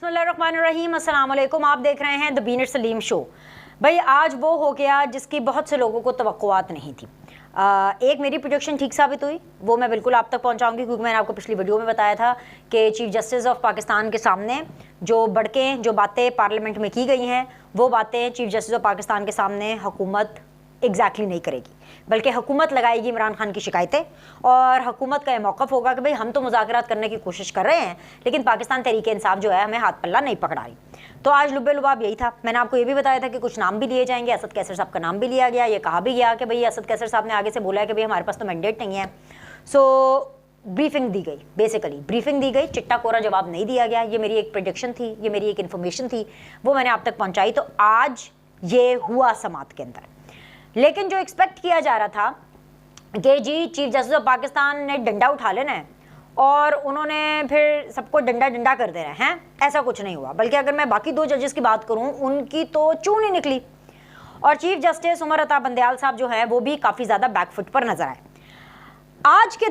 बिस्मिल्लाहिर्रहमानिर्रहीम, अस्सलाम वालेकुम। आप देख रहे हैं द बीनर सलीम शो। भाई आज वो हो गया जिसकी बहुत से लोगों को तवक्कुआत नहीं थी। एक मेरी प्रोजेक्शन ठीक साबित हुई, वो मैं बिल्कुल आप तक पहुंचाऊंगी क्योंकि मैंने आपको पिछली वीडियो में बताया था कि चीफ जस्टिस ऑफ पाकिस्तान के सामने जो जो बातें पार्लियामेंट में की गई हैं वो बातें चीफ जस्टिस ऑफ पाकिस्तान के सामने हुकूमत एग्जैक्टली नहीं करेगी, बल्कि हुकूमत लगाएगी इमरान खान की शिकायतें और हुकूमत का ये मौक़िफ़ होगा कि भाई हम तो मुज़ाकरात करने की कोशिश कर रहे हैं लेकिन पाकिस्तान तहरीक इंसाफ जो है हमें हाथ पल्ला नहीं पकड़ा रही। तो आज लुब्बे लुबाब यही था। मैंने आपको ये भी बताया था कि कुछ नाम भी लिए जाएंगे, असद कैसर साहब का नाम भी लिया गया। ये कहा भी गया कि भाई असद कैसर साहब ने आगे से बोला है कि भाई हमारे पास तो मैंडेट नहीं है। सो ब्रीफिंग दी गई, बेसिकली ब्रीफिंग दी गई, चिट्टा कोरा जवाब नहीं दिया गया। ये मेरी एक प्रेडिक्शन थी, ये मेरी एक इन्फॉर्मेशन थी, वो मैंने आप तक पहुँचाई। तो आज ये हुआ समात के अंदर, लेकिन जो एक्सपेक्ट किया जा रहा था कि जी चीफ जस्टिस ऑफ पाकिस्तान ने डंडा उठा लेना है और उन्होंने फिर सबको डंडा डंडा कर देना है, ऐसा कुछ नहीं हुआ। बल्कि अगर मैं बाकी दो जजेस की बात करूं उनकी तो चून ही निकली और चीफ जस्टिस उमर अता बंदयाल साहब जो हैं वो भी काफ़ी ज़्यादा बैकफुट पर नजर आए। आज के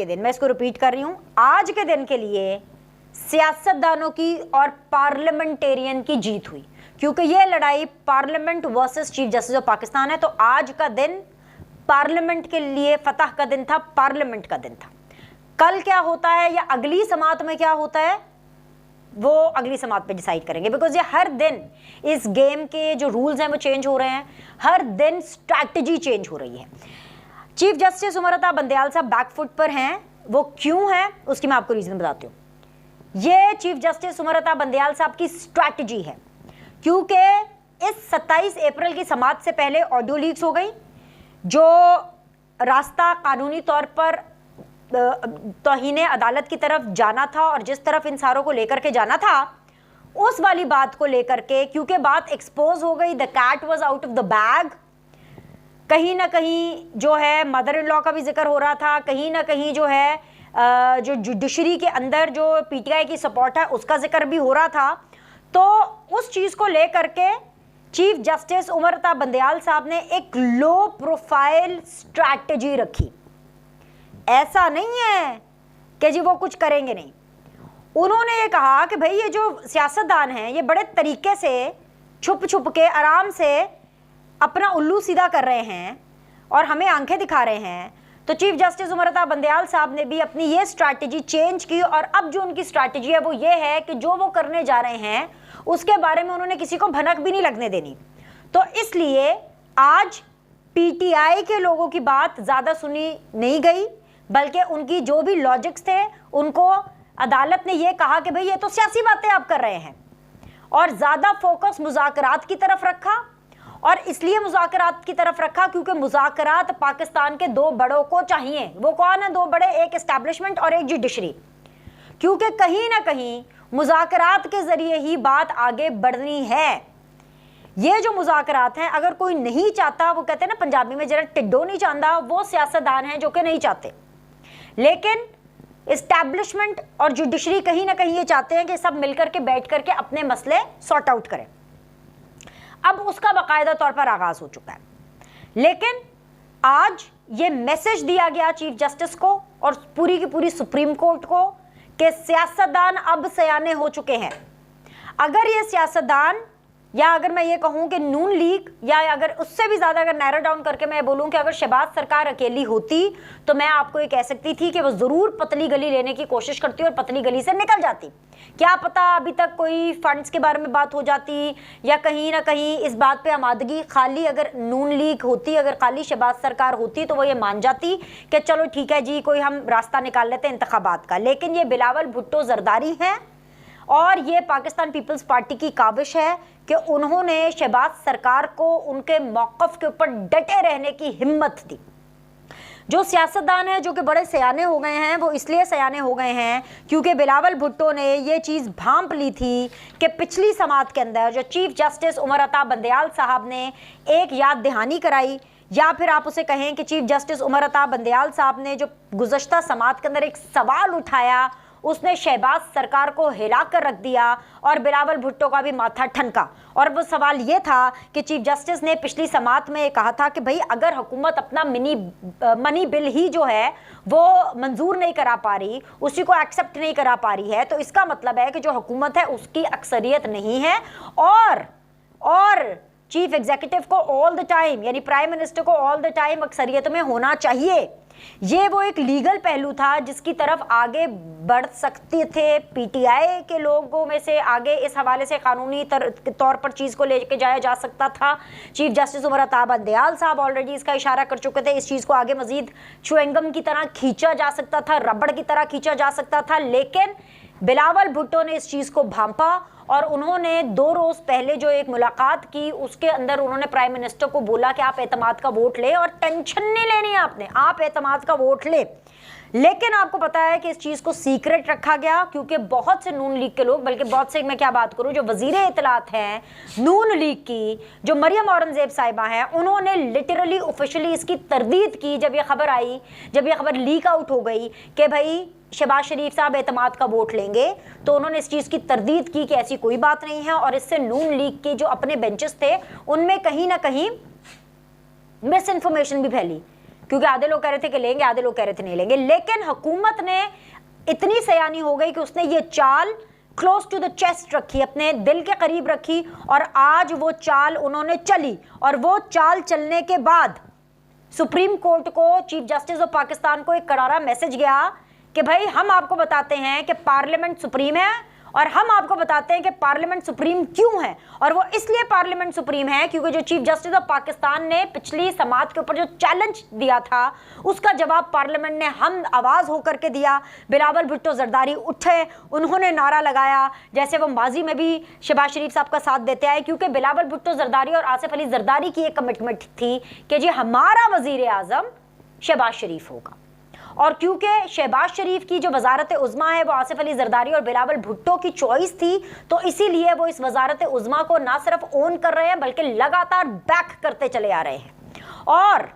दिन मैं इसको रिपीट कर रही हूँ, आज के दिन के लिए सियासतदानों की और पार्लियामेंटेरियन की जीत हुई, क्योंकि ये लड़ाई parliament versus chief justice of Pakistan है। तो आज का दिन पार्लियामेंट के लिए फतह का दिन था, पार्लियामेंट का दिन था। कल क्या होता है या अगली समात में क्या होता है वो अगली समात पे डिसाइड करेंगे, बिकॉज ये हर दिन इस गेम के जो रूल्स हैं वो चेंज हो रहे हैं, हर दिन स्ट्रैटेजी चेंज हो रही है। चीफ जस्टिस उमर अता बंदयाल साहब बैकफुट पर हैं, वो क्यों है उसकी मैं आपको रीजन बताती हूँ। ये चीफ जस्टिस उमर अता बंदयाल साहब की स्ट्रैटेजी है, क्योंकि इस 27 अप्रैल की समात से पहले ऑडियो लीक्स हो गई। जो रास्ता कानूनी तौर पर तौहीन अदालत की तरफ जाना था और जिस तरफ इन सारों को लेकर के जाना था उस वाली बात को लेकर के, क्योंकि बात एक्सपोज हो गई, the cat was out of the bag. कहीं ना कहीं जो है मदर इन लॉ का भी जिक्र हो रहा था, कहीं ना कहीं जो है जो जुडिशरी के अंदर जो पीटीआई की सपोर्ट है उसका जिक्र भी हो रहा था। तो उस चीज़ को लेकर के चीफ जस्टिस उमर अता बंदयाल साहब ने एक लो प्रोफाइल स्ट्रैटेजी रखी। ऐसा नहीं है कि जी वो कुछ करेंगे नहीं। उन्होंने ये कहा कि भाई ये जो सियासतदान हैं ये बड़े तरीके से छुप छुप के आराम से अपना उल्लू सीधा कर रहे हैं और हमें आंखें दिखा रहे हैं। तो चीफ जस्टिस उमर अता बंदयाल साहब ने भी अपनी ये स्ट्रैटेजी चेंज की और अब जो उनकी स्ट्रैटेजी है वो ये है कि जो वो करने जा रहे हैं उसके बारे में उन्होंने किसी को भनक भी नहीं लगने देनी। तो इसलिए आज पीटीआई के लोगों की बात ज़्यादा सुनी नहीं गई, बल्कि उनकी जो भी लॉजिक्स थे उनको अदालत ने ये कहा कि भाई ये तो सियासी बातें आप कर रहे हैं, और ज़्यादा फोकस मुज़ाकरात की तरफ रखा। और इसलिए मुज़ाकरात की तरफ रखा क्योंकि मुज़ाकरात पाकिस्तान के दो बड़ों को चाहिए। वो कौन है दो बड़े? एक एस्टैब्लिशमेंट और एक जुडिशरी, क्योंकि कहीं ना कहीं मुज़ाकरात के ज़रिए ही बात आगे बढ़नी है। ये जो मुज़ाकरात हैं अगर कोई नहीं चाहता, वो कहते हैं ना पंजाबी में जरा टिड्डो नहीं चाहता, वो सियासतदान हैं जो कि नहीं चाहते। लेकिन एस्टैब्लिशमेंट और जुडिशरी कहीं ना कहीं ये चाहते हैं कि सब मिलकर के बैठ करके अपने मसले सॉर्ट आउट करें। अब उसका बाकायदा तौर पर आगाज हो चुका है, लेकिन आज ये मैसेज दिया गया चीफ जस्टिस को और पूरी की पूरी सुप्रीम कोर्ट को कि सियासतदान अब सयाने हो चुके हैं। अगर ये सियासतदान, या अगर मैं ये कहूँ कि नून लीग, या अगर उससे भी ज़्यादा अगर नैरो डाउन करके मैं बोलूँ कि अगर शहबाज सरकार अकेली होती तो मैं आपको ये कह सकती थी कि वो ज़रूर पतली गली लेने की कोशिश करती और पतली गली से निकल जाती। क्या पता अभी तक कोई फंड्स के बारे में बात हो जाती, या कहीं ना कहीं इस बात पे आमादगी, खाली अगर नून लीग होती, अगर खाली शहबाज सरकार होती तो वो ये मान जाती कि चलो ठीक है जी कोई हम रास्ता निकाल लेते हैं इंतखाबात का। लेकिन ये बिलावल भुट्टो जरदारी हैं और ये पाकिस्तान पीपल्स पार्टी की काविश है कि उन्होंने शहबाज सरकार को उनके मौक़िफ़ के ऊपर डटे रहने की हिम्मत दी। जो सियासतदान हैं जो कि बड़े सयाने हो गए हैं, वो इसलिए सयाने हो गए हैं क्योंकि बिलावल भुट्टो ने ये चीज़ भांप ली थी कि पिछली समात के अंदर जो चीफ जस्टिस उमर अता बंदयाल साहब ने एक याद दहानी कराई, या फिर आप उसे कहें कि चीफ जस्टिस उमर अता बंदयाल साहब ने जो गुज़श्ता समात के अंदर एक सवाल उठाया उसने शहबाज सरकार को हिला कर रख दिया और बिलावल भुट्टो का भी माथा ठनका। और वो सवाल ये था कि चीफ जस्टिस ने पिछली समात में कहा था कि भाई अगर हुकूमत अपना मनी बिल ही जो है वो मंजूर नहीं करा पा रही, उसी को एक्सेप्ट नहीं करा पा रही है, तो इसका मतलब है कि जो हुकूमत है उसकी अक्सरियत नहीं है और चीफ एग्जीक्यूटिव को ऑल द टाइम यानी प्राइम मिनिस्टर को ऑल द टाइम अक्सरियत में होना चाहिए। ये वो एक लीगल पहलू था जिसकी तरफ आगे बढ़ सकते थे पीटीआई के लोगों में से, आगे इस हवाले से कानूनी तौर पर चीज़ को लेके जाया जा सकता था। चीफ जस्टिस उमर अता बंदयाल साहब ऑलरेडी इसका इशारा कर चुके थे, इस चीज़ को आगे मजीद च्युइंगम की तरह खींचा जा सकता था, रबड़ की तरह खींचा जा सकता था, लेकिन बिलावल भुट्टो ने इस चीज़ को भांपा और उन्होंने 2 रोज पहले जो एक मुलाकात की उसके अंदर उन्होंने प्राइम मिनिस्टर को बोला कि आप एतमाद का वोट ले और टेंशन नहीं लेनी है आपने, आप एतमाद का वोट ले। लेकिन आपको पता है कि इस चीज़ को सीक्रेट रखा गया क्योंकि बहुत से नून लीग के लोग, बल्कि बहुत से, मैं क्या बात करूं, जो वजीर इतलात हैं नून लीग की, जो मरियम औरंगजेब साहिबा हैं, उन्होंने लिटरली ऑफिशियली इसकी तरदीद की जब ये खबर आई, जब ये खबर लीक आउट हो गई कि भाई शहबाज शरीफ साहब एतमाद का वोट लेंगे, तो उन्होंने इस चीज़ की तरदीद की कि ऐसी कोई बात नहीं है। और इससे नून लीग के जो अपने बेंचेस थे उनमें कहीं ना कहीं मिस इन्फॉर्मेशन भी फैली, क्योंकि आधे लोग कह रहे थे कि लेंगे, आधे लोग कह रहे थे नहीं लेंगे। लेकिन हुकूमत ने इतनी सयानी हो गई कि उसने ये चाल क्लोज टू द चेस्ट रखी, अपने दिल के करीब रखी, और आज वो चाल उन्होंने चली। और वो चाल चलने के बाद सुप्रीम कोर्ट को, चीफ जस्टिस ऑफ पाकिस्तान को एक करारा मैसेज गया कि भाई हम आपको बताते हैं कि पार्लियामेंट सुप्रीम है और हम आपको बताते हैं कि पार्लियामेंट सुप्रीम क्यों है। और वो इसलिए पार्लियामेंट सुप्रीम है क्योंकि जो चीफ जस्टिस ऑफ पाकिस्तान ने पिछली समात के ऊपर जो चैलेंज दिया था उसका जवाब पार्लियामेंट ने हम आवाज होकर के दिया। बिलावल भुट्टो जरदारी उठे, उन्होंने नारा लगाया जैसे वो माजी में भी शहबाज शरीफ साहब का साथ देते आए, क्योंकि बिलावल भुट्टो जरदारी और आसिफ अली जरदारी की एक कमिटमेंट थी कि जी हमारा वजीर आजम शहबाज शरीफ होगा। और क्योंकि शहबाज शरीफ की जो वजारत उज़्मा है वो आसिफ अली जरदारी और बिलावल भुट्टो की चॉइस थी, तो इसीलिए वो इस वजारत उज़्मा को ना सिर्फ ओन कर रहे हैं बल्कि लगातार बैक करते चले आ रहे हैं। और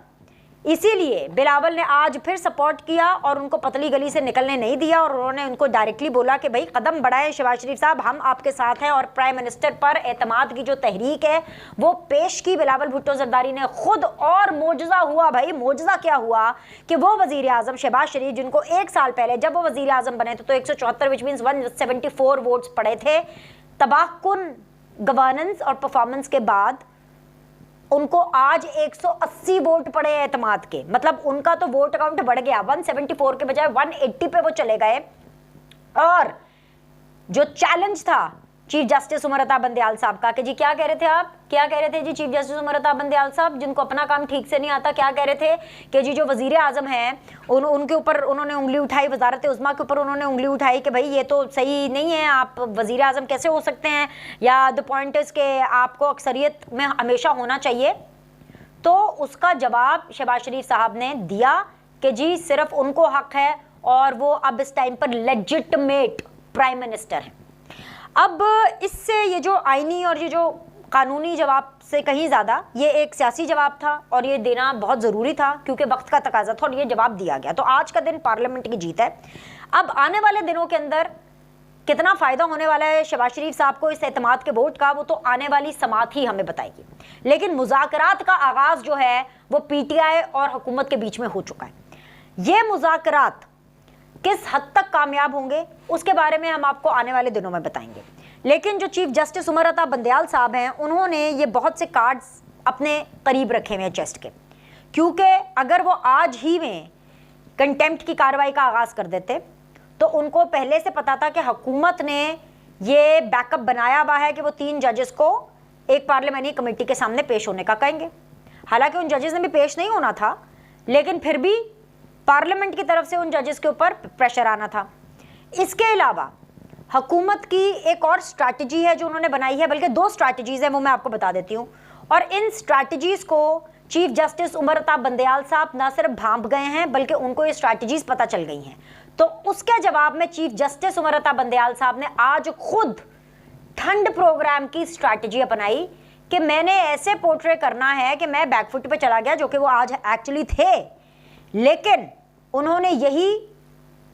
इसीलिए बिलावल ने आज फिर सपोर्ट किया और उनको पतली गली से निकलने नहीं दिया और उन्होंने उनको डायरेक्टली बोला कि भाई कदम बढ़ाएं शहबाज शरीफ साहब, हम आपके साथ हैं। और प्राइम मिनिस्टर पर एतमाद की जो तहरीक है वो पेश की बिलावल भुट्टो जरदारी ने खुद। और मोजज़ा हुआ भाई, मोजज़ा क्या हुआ कि वो वजीर आजम शहबाज शरीफ, जिनको 1 साल पहले जब वो वजीर आजम बने थे तो 174 विच मीन्स 174 वोट्स पड़े थे, तबाहकुन गवर्नेंस और परफॉर्मेंस के बाद उनको आज 180 वोट पड़े एतमाद के। मतलब उनका तो वोट अकाउंट बढ़ गया, 174 के बजाय 180 पे वो चले गए। और जो चैलेंज था चीफ जस्टिस उमर अता बंदयाल साहब का कि जी क्या कह रहे थे आप, क्या कह रहे थे जी चीफ जस्टिस उमर अता बंदयाल साहब, जिनको अपना काम ठीक से नहीं आता, क्या कह रहे थे कि जी जो वजीर आजम हैं उनके ऊपर उन्होंने उंगली उठाई, वजारत उज़्मा के ऊपर उन्होंने उंगली उठाई कि भाई ये तो सही नहीं है, आप वजीर आजम कैसे हो सकते हैं, या द पॉइंट इज के आपको अक्सरियत में हमेशा होना चाहिए। तो उसका जवाब शहबाज शरीफ साहब ने दिया कि जी सिर्फ उनको हक है और वो अब इस टाइम पर लेजिटिमेट प्राइम मिनिस्टर हैं। अब इससे ये जो आईनी और ये जो कानूनी जवाब से कहीं ज़्यादा ये एक सियासी जवाब था और ये देना बहुत ज़रूरी था क्योंकि वक्त का तकाजा था और ये जवाब दिया गया। तो आज का दिन पार्लियामेंट की जीत है। अब आने वाले दिनों के अंदर कितना फ़ायदा होने वाला है शहबाज शरीफ साहब को इस एतमाद के वोट का, वो तो आने वाली समात ही हमें बताएगी। लेकिन मुज़ाकरात का आगाज़ जो है वो पीटीआई और हुकूमत के बीच में हो चुका है। ये मुज़ाकरात किस हद तक कामयाब होंगे उसके बारे में हम आपको आने वाले दिनों में बताएंगे। लेकिन जो चीफ जस्टिस उमर अता बंदयाल साहब हैं उन्होंने ये बहुत से कार्ड्स अपने करीब रखे हुए हैं चेस्ट के, क्योंकि अगर वो आज ही में कंटेम्प्ट की कार्रवाई का आगाज़ कर देते तो उनको पहले से पता था कि हुकूमत ने ये बैकअप बनाया हुआ है कि वो 3 जजेस को एक पार्लियामेंट्री कमेटी के सामने पेश होने का कहेंगे। हालांकि उन जजेस ने भी पेश नहीं होना था, लेकिन फिर भी पार्लियामेंट की तरफ से उन जजेस के ऊपर प्रेशर आना था। इसके अलावा हुकूमत की एक और स्ट्रैटेजी है जो उन्होंने बनाई है, बल्कि 2 स्ट्रैटेजीज़ हैं, वो मैं आपको बता देती हूँ। और इन स्ट्रैटेजीज़ को चीफ जस्टिस उमर अता बंदयाल साहब ना सिर्फ भांप गए हैं बल्कि उनको ये स्ट्रैटेजीज़ पता चल गई हैं। तो उसके जवाब में चीफ जस्टिस उमर अता बंदयाल साहब ने आज खुद ठंड प्रोग्राम की स्ट्रैटेजी अपनाई कि मैंने ऐसे पोर्ट्रे करना है कि मैं बैकफुट पे चला गया, जो कि वो आज एक्चुअली थे। लेकिन उन्होंने यही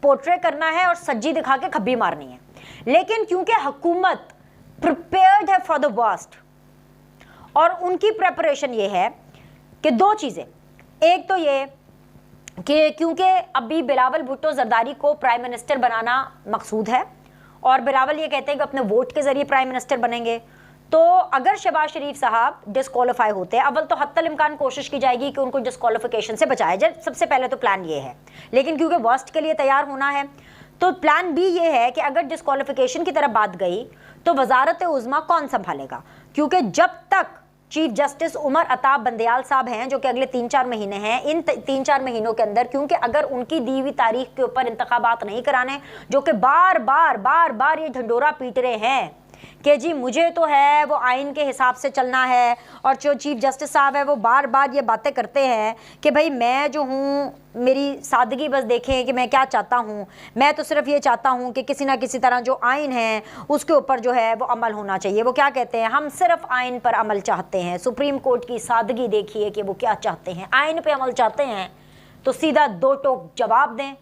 पोर्ट्रे करना है और सज्जी दिखा के खब्बी मारनी है। लेकिन क्योंकि हुकूमत प्रिपेयर्ड है फॉर द वर्स्ट, और उनकी प्रेपरेशन ये है कि दो चीज़ें, एक तो ये कि क्योंकि अभी बिलावल भुट्टो जरदारी को प्राइम मिनिस्टर बनाना मकसूद है और बिलावल ये कहते हैं कि अपने वोट के जरिए प्राइम मिनिस्टर बनेंगे, तो अगर शहबाज शरीफ साहब डिस्क्वालीफाई होते हैं, अव्वल तो हत्तल इम्कान कोशिश की जाएगी कि उनको डिस्क्वालिफिकेशन से बचाया जाए, सबसे पहले तो प्लान ये है। लेकिन क्योंकि वर्स्ट के लिए तैयार होना है तो प्लान बी ये है कि अगर डिस्क्वालिफिकेशन की तरफ बात गई तो वजारत उज़्मा कौन संभालेगा, क्योंकि जब तक चीफ जस्टिस उमर अताब बंदयाल साहब हैं जो कि अगले 3-4 महीने हैं, इन 3-4 महीनों के अंदर, क्योंकि अगर उनकी दी हुई तारीख के ऊपर इंतखाबात नहीं कराने, जो कि बार बार ये ढंडोरा पीट रहे हैं कि जी मुझे तो है वो आइन के हिसाब से चलना है, और जो चीफ जस्टिस साहब है वो बार बार ये बातें करते हैं कि भाई मैं जो हूँ मेरी सादगी बस देखें कि मैं क्या चाहता हूँ, मैं तो सिर्फ ये चाहता हूँ कि किसी ना किसी तरह जो आइन है उसके ऊपर जो है वो अमल होना चाहिए। वो क्या कहते हैं, हम सिर्फ आइन पर अमल चाहते हैं। सुप्रीम कोर्ट की सादगी देखिए कि वो क्या चाहते हैं, आइन पे अमल चाहते हैं तो सीधा 2 टोक जवाब दें,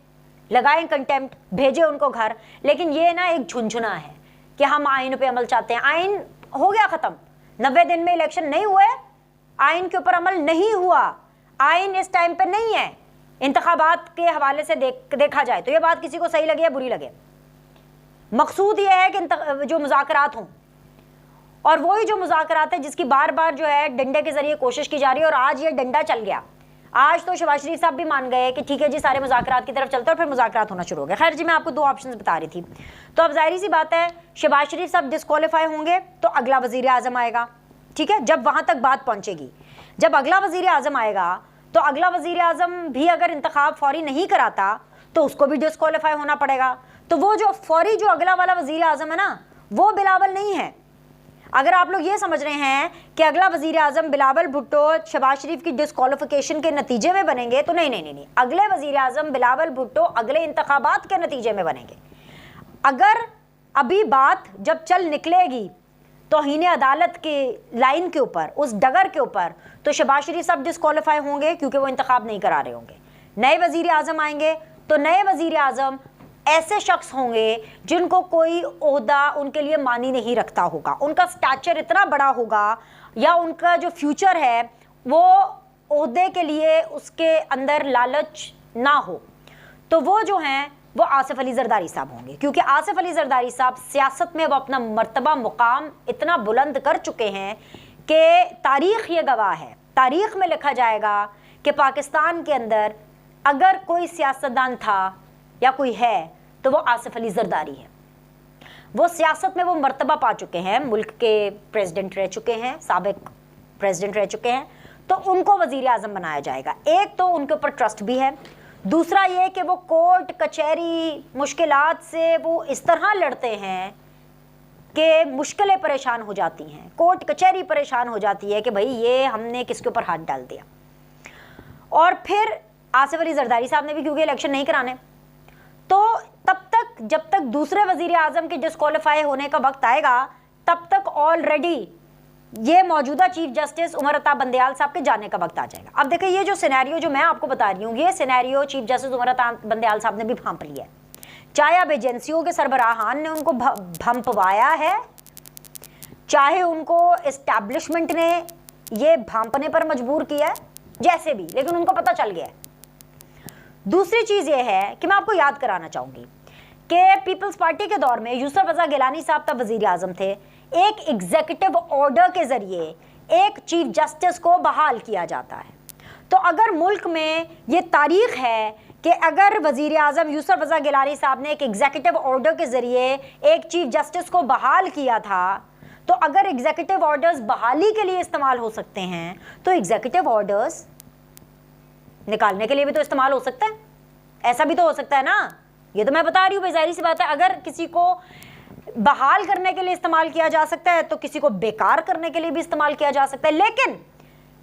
लगाएं कंटेम्प्ट, भेजें उनको घर। लेकिन ये ना एक झुंझुना है कि हम आइन पे अमल चाहते हैं। आइन हो गया ख़त्म, 90 दिन में इलेक्शन नहीं हुए, आइन के ऊपर अमल नहीं हुआ, आइन इस टाइम पे नहीं है। इंतखाबात के हवाले से देखा जाए तो ये बात किसी को सही लगे या बुरी लगे, मकसूद ये है कि जो मुज़ाकरात हों, और वही जो मुज़ाकरात है जिसकी बार बार जो है डंडे के जरिए कोशिश की जा रही है। और आज ये डंडा चल गया, आज तो शहबाज शरीफ साहब भी मान गए कि ठीक है जी सारे मुज़ाकरात की तरफ चलते हैं, और फिर मुज़ाकरात होना शुरू हो गया। खैर जी, मैं आपको 2 ऑप्शंस बता रही थी। तो अब जाहिर सी बात है शहबाज शरीफ साहब डिस्क्वालीफाई होंगे तो अगला वज़ीर आज़म आएगा, ठीक है। जब वहाँ तक बात पहुँचेगी, जब अगला वज़ीर आज़म आएगा तो अगला वज़ीर आज़म भी अगर इंतखाब फौरी नहीं कराता तो उसको भी डिस्क्वालीफाई होना पड़ेगा। तो वो जो फौरी जो अगला वाला वज़ीर आज़म है ना, वो बिलावल नहीं है। अगर आप लोग ये समझ रहे हैं कि अगला वज़ीर आज़म बिलावल भुट्टो शहबाज शरीफ की डिस्क्वालिफिकेशन के नतीजे में बनेंगे, तो नहीं, अगले वज़ीर आज़म बिलावल भुट्टो अगले इंतखाबात के नतीजे में बनेंगे। अगर अभी बात जब चल निकलेगी तौहीन अदालत के लाइन के ऊपर, उस डगर के ऊपर, तो शहबाज शरीफ साहब डिस्क्वालीफाई होंगे क्योंकि वो इंतखाब नहीं करा रहे होंगे। नए वज़ीर आज़म आएंगे तो नए वज़ीर आज़म ऐसे शख्स होंगे जिनको कोई ओहदा उनके लिए मानी नहीं रखता होगा, उनका स्टैचर इतना बड़ा होगा या उनका जो फ्यूचर है वो ओहदे के लिए उसके अंदर लालच ना हो, तो वो जो हैं वो आसिफ अली जरदारी साहब होंगे। क्योंकि आसिफ अली जरदारी साहब सियासत में वो अपना मर्तबा मुकाम इतना बुलंद कर चुके हैं कि तारीख़ ये गवाह है, तारीख़ में लिखा जाएगा कि पाकिस्तान के अंदर अगर कोई सियासतदान था या कोई है तो वो आसिफ अली जरदारी है। वो सियासत में वो मर्तबा पा चुके हैं, मुल्क के प्रेसिडेंट रह चुके हैं, साबिक प्रेसिडेंट रह चुके हैं, तो उनको वज़ीर आज़म बनाया जाएगा। एक तो उनके ऊपर ट्रस्ट भी है, दूसरा ये कि वो कोर्ट कचहरी मुश्किलात से वो इस तरह लड़ते हैं कि मुश्किलें परेशान हो जाती हैं, कोर्ट कचहरी परेशान हो जाती है कि भाई ये हमने किसके ऊपर हाथ डाल दिया। और फिर आसिफ अली जरदारी साहब ने भी क्योंकि इलेक्शन नहीं कराने, तो तब तक जब तक दूसरे वज़ीर आज़म के डिस्क्वालीफाई होने का वक्त आएगा तब तक ऑलरेडी ये मौजूदा चीफ जस्टिस उमर अताब बंदयाल साहब के जाने का वक्त आ जाएगा। अब देखिए ये जो सिनेरियो जो मैं आपको बता रही हूँ, ये scenario chief justice Umar Ata Bandial साहब ने भी भांप लिया है। चाहे अब एजेंसियों के सरबराहान ने उनको भंपवाया है, चाहे उनको इस्टेब्लिशमेंट ने ये भांपने पर मजबूर किया है, जैसे भी, लेकिन उनको पता चल गया है। दूसरी चीज़ ये है कि मैं आपको याद कराना चाहूँगी कि पीपल्स पार्टी के दौर में यूसुफ रज़ा गिलानी साहब तब वज़ीर आज़म थे, एक एग्जीक्यूटिव ऑर्डर के ज़रिए एक चीफ जस्टिस को बहाल किया जाता है। तो अगर मुल्क में ये तारीख़ है कि अगर वज़ीर आज़म यूसुफ रज़ा गिलानी साहब ने एक एग्जीक्यूटिव ऑर्डर के ज़रिए एक चीफ जस्टिस को बहाल किया था, तो अगर एग्जीक्यूटिव ऑर्डर्स बहाली के लिए इस्तेमाल हो सकते हैं तो एग्जीक्यूटिव ऑर्डर्स निकालने के लिए भी तो इस्तेमाल हो सकता है, ऐसा भी तो हो सकता है ना। ये तो मैं बता रही हूँ, बेजारी सी बात है। अगर किसी को बहाल करने के लिए इस्तेमाल किया जा सकता है तो किसी को बेकार करने के लिए भी इस्तेमाल किया जा सकता है। लेकिन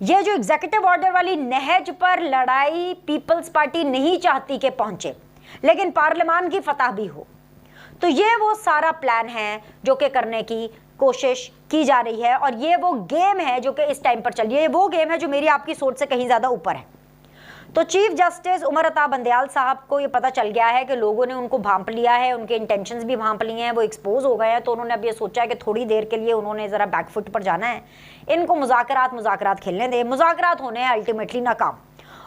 ये जो एग्जीक्यूटिव ऑर्डर वाली नहज पर लड़ाई पीपल्स पार्टी नहीं चाहती कि पहुंचे, लेकिन पार्लियामान की फतह भी हो, तो ये वो सारा प्लान है जो कि करने की कोशिश की जा रही है। और ये वो गेम है जो कि इस टाइम पर चल रही है, ये वो गेम है जो मेरी आपकी सोच से कहीं ज़्यादा ऊपर है। तो चीफ जस्टिस उमर अता बंदयाल साहब को ये पता चल गया है कि लोगों ने उनको भांप लिया है, उनके इंटेंशंस भी भांप लिए हैं, वो एक्सपोज हो गए हैं। तो उन्होंने अब ये सोचा है कि थोड़ी देर के लिए उन्होंने ज़रा बैकफुट पर जाना है, इनको मुज़ाकरात खेलने दें। मुज़ाकरात होने हैं अल्टीमेटली नाकाम,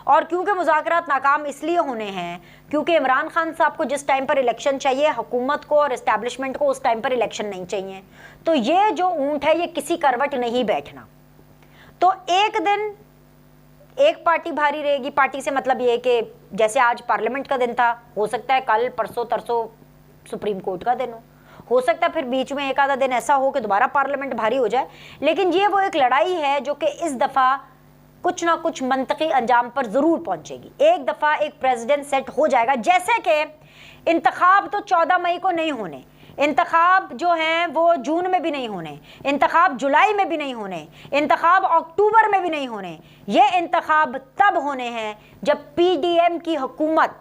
और क्योंकि मुज़ाकरात नाकाम इसलिए होने हैं क्योंकि इमरान खान साहब को जिस टाइम पर इलेक्शन चाहिए, हुकूमत को और इस्टेब्लिशमेंट को उस टाइम पर इलेक्शन नहीं चाहिए। तो ये जो ऊँट है ये किसी करवट नहीं बैठना। तो एक दिन एक पार्टी भारी रहेगी, पार्टी से मतलब ये कि जैसे आज पार्लियामेंट का दिन था, हो सकता है कल परसों तरसों सुप्रीम कोर्ट का दिन हो सकता है फिर बीच में एक आधा दिन ऐसा हो कि दोबारा पार्लियामेंट भारी हो जाए। लेकिन ये वो एक लड़ाई है जो कि इस दफ़ा कुछ ना कुछ मंतकी अंजाम पर ज़रूर पहुंचेगी। एक दफ़ा एक प्रेसिडेंट सेट हो जाएगा, जैसे कि इंतखाब तो 14 मई को नहीं होने, इंतखाब जो हैं वो जून में भी नहीं होने, इंतखाब जुलाई में भी नहीं होने, इंतखाब अक्टूबर में भी नहीं होने। ये इंतखाब तब होने हैं जब पीडीएम की हुकूमत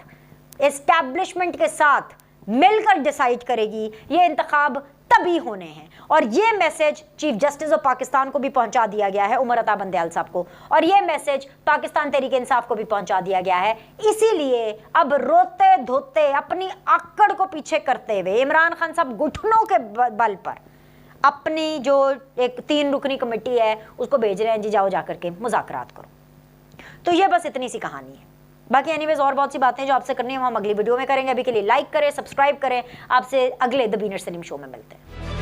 एस्टैब्लिशमेंट के साथ मिलकर डिसाइड करेगी। ये इंतखाब तभी होने हैं, और ये message chief justice of Pakistan को भी पहुंचा दिया गया है, उमर अता बंदयाल साहब को, और ये मैसेज पाकिस्तान तहरीक इंसाफ को भी पहुंचा दिया गया है। इसीलिए अब रोते धोते अपनी आकड़ को पीछे करते हुए इमरान खान साहब घुटनों के बल पर अपनी जो एक 3 रुकनी कमेटी है उसको भेज रहे हैं, जी जाओ जाकर के मुज़ाकरात करो। तो ये बस इतनी सी कहानी है। बाकी एनीवेज और बहुत सी बातें जो आपसे करनी है हम अगली वीडियो में करेंगे। अभी के लिए लाइक करें, सब्सक्राइब करें। आपसे अगले द बीनर सलीम शो में मिलते हैं।